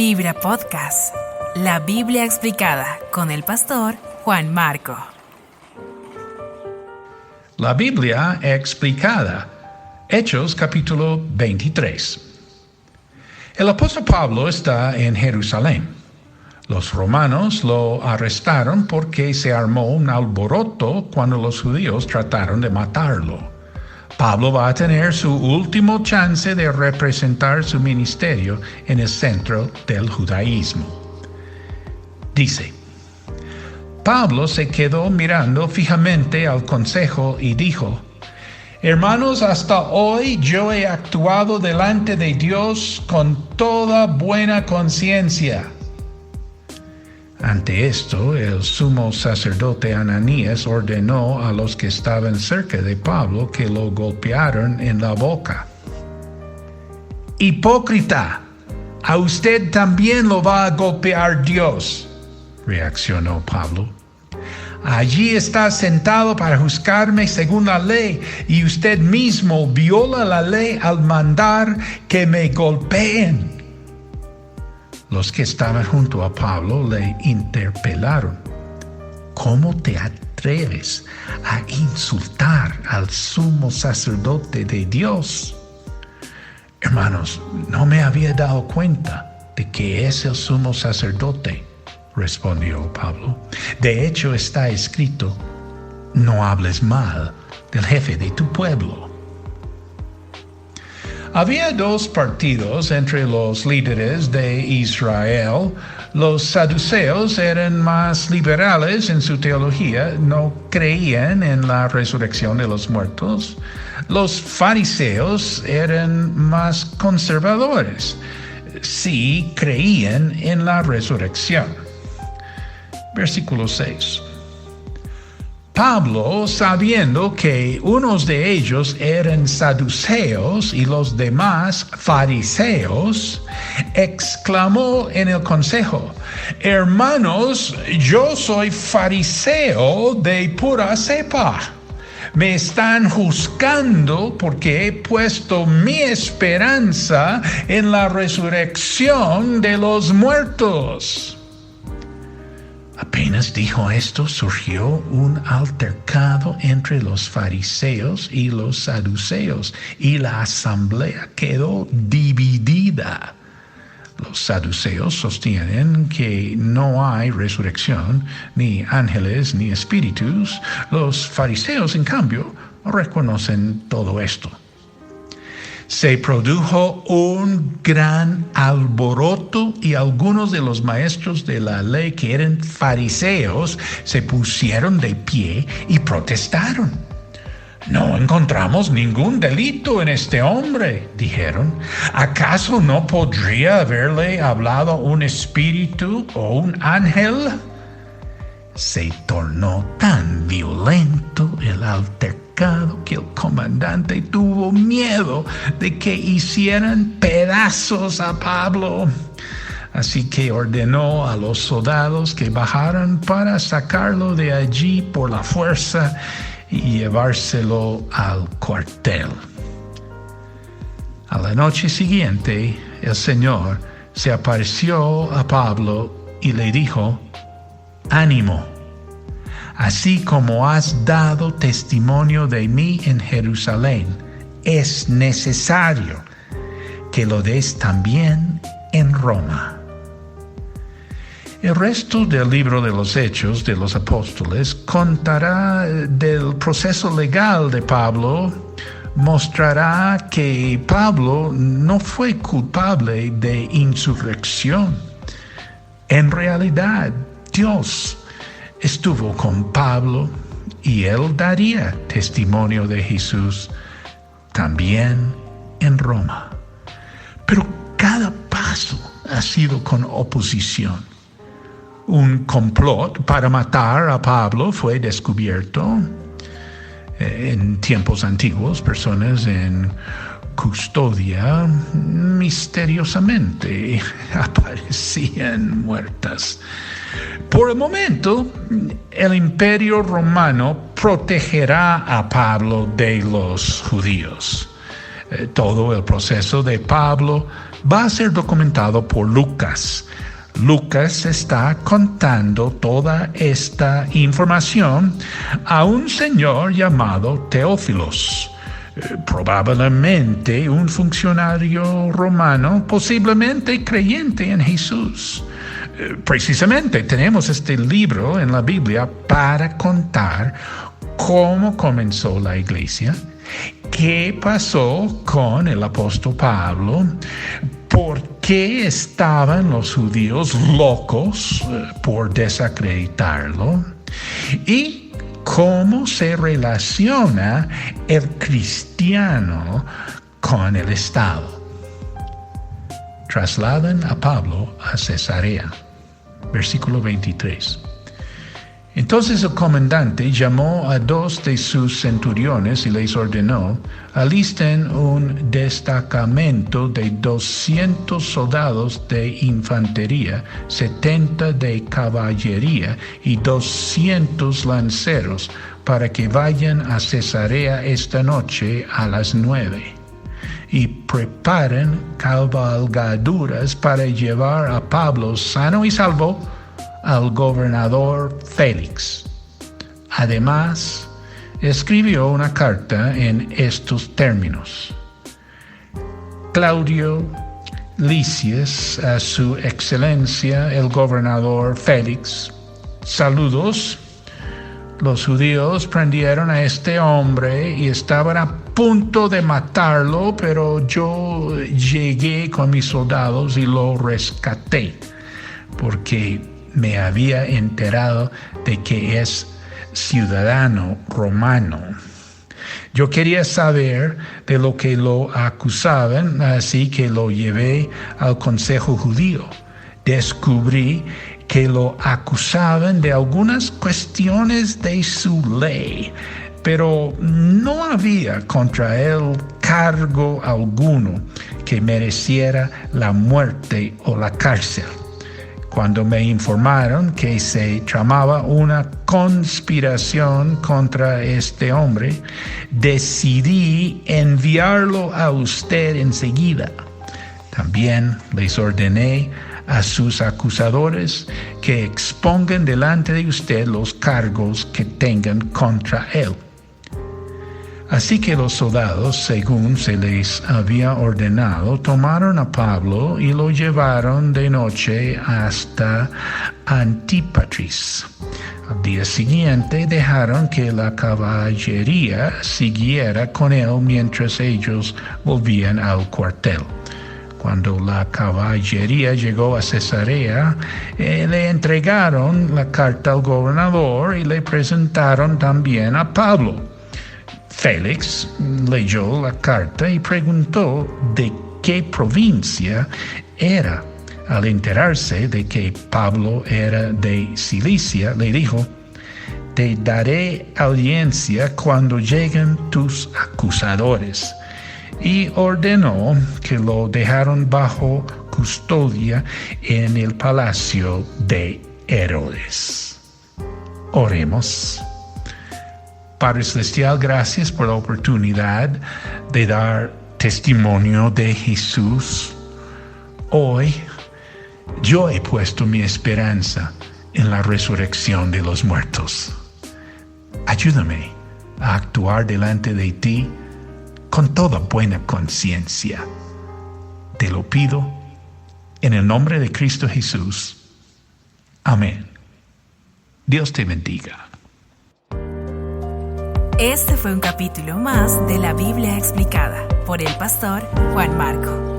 Vibra Podcast, la Biblia explicada con el pastor Juan Marco. La Biblia explicada, Hechos capítulo 23. El apóstol Pablo está en Jerusalén. Los romanos lo arrestaron porque se armó un alboroto cuando los judíos trataron de matarlo. Pablo va a tener su último chance de representar su ministerio en el centro del judaísmo. Dice: Pablo se quedó mirando fijamente al consejo y dijo: Hermanos, hasta hoy yo he actuado delante de Dios con toda buena conciencia. Ante esto, el sumo sacerdote Ananías ordenó a los que estaban cerca de Pablo que lo golpearan en la boca. Hipócrita, a usted también lo va a golpear Dios, reaccionó Pablo. Allí está sentado para juzgarme según la ley, y usted mismo viola la ley al mandar que me golpeen. Los que estaban junto a Pablo le interpelaron: ¿Cómo te atreves a insultar al sumo sacerdote de Dios? Hermanos, no me había dado cuenta de que es el sumo sacerdote, respondió Pablo. De hecho, está escrito: no hables mal del jefe de tu pueblo. Había dos partidos entre los líderes de Israel. Los saduceos eran más liberales en su teología, no creían en la resurrección de los muertos. Los fariseos eran más conservadores, sí creían en la resurrección. Versículo 6. Pablo, sabiendo que unos de ellos eran saduceos y los demás fariseos, exclamó en el consejo: Hermanos, yo soy fariseo de pura cepa. Me están juzgando porque he puesto mi esperanza en la resurrección de los muertos. Apenas dijo esto, surgió un altercado entre los fariseos y los saduceos, y la asamblea quedó dividida. Los saduceos sostienen que no hay resurrección, ni ángeles, ni espíritus. Los fariseos, en cambio, reconocen todo esto. Se produjo un gran alboroto y algunos de los maestros de la ley que eran fariseos se pusieron de pie y protestaron. No encontramos ningún delito en este hombre, dijeron. ¿Acaso no podría haberle hablado un espíritu o un ángel? Se tornó tan violento el altercado que el comandante tuvo miedo de que hicieran pedazos a Pablo. Así que ordenó a los soldados que bajaran para sacarlo de allí por la fuerza y llevárselo al cuartel. A la noche siguiente, el Señor se apareció a Pablo y le dijo: Ánimo. Así como has dado testimonio de mí en Jerusalén, es necesario que lo des también en Roma. El resto del libro de los Hechos de los Apóstoles contará del proceso legal de Pablo, mostrará que Pablo no fue culpable de insurrección. En realidad, Dios estuvo con Pablo y él daría testimonio de Jesús también en Roma. Pero cada paso ha sido con oposición. Un complot para matar a Pablo fue descubierto. En tiempos antiguos, personas en custodia misteriosamente aparecían muertas. Por el momento, el Imperio Romano protegerá a Pablo de los judíos. Todo el proceso de Pablo va a ser documentado por Lucas. Lucas está contando toda esta información a un señor llamado Teófilos, probablemente un funcionario romano, posiblemente creyente en Jesús. Precisamente tenemos este libro en la Biblia para contar cómo comenzó la iglesia, qué pasó con el apóstol Pablo, por qué estaban los judíos locos por desacreditarlo y cómo se relaciona el cristiano con el Estado. Trasladan a Pablo a Cesarea. Versículo 23. Entonces el comandante llamó a 2 de sus centuriones y les ordenó: alisten un destacamento de 200 soldados de infantería, 70 de caballería y 200 lanceros, para que vayan a Cesarea esta noche a las 9. Y preparen cabalgaduras para llevar a Pablo sano y salvo al gobernador Félix. Además, escribió una carta en estos términos: Claudio Lisias, a su excelencia el gobernador Félix, saludos. Los judíos prendieron a este hombre y estaban a punto de matarlo, pero yo llegué con mis soldados y lo rescaté, porque me había enterado de que es ciudadano romano. Yo quería saber de lo que lo acusaban, así que lo llevé al consejo judío. Descubrí que lo acusaban de algunas cuestiones de su ley, pero no había contra él cargo alguno que mereciera la muerte o la cárcel. Cuando me informaron que se tramaba una conspiración contra este hombre, decidí enviarlo a usted enseguida. También les ordené a sus acusadores que expongan delante de usted los cargos que tengan contra él. Así que los soldados, según se les había ordenado, tomaron a Pablo y lo llevaron de noche hasta Antípatris. Al día siguiente dejaron que la caballería siguiera con él mientras ellos volvían al cuartel. Cuando la caballería llegó a Cesarea, le entregaron la carta al gobernador y le presentaron también a Pablo. Félix leyó la carta y preguntó de qué provincia era. Al enterarse de que Pablo era de Cilicia, le dijo: te daré audiencia cuando lleguen tus acusadores. Y ordenó que lo dejaron bajo custodia en el palacio de Herodes. Oremos. Padre Celestial, gracias por la oportunidad de dar testimonio de Jesús. Hoy yo he puesto mi esperanza en la resurrección de los muertos. Ayúdame a actuar delante de ti con toda buena conciencia. Te lo pido en el nombre de Cristo Jesús. Amén. Dios te bendiga. Este fue un capítulo más de la Biblia explicada por el pastor Juan Marco.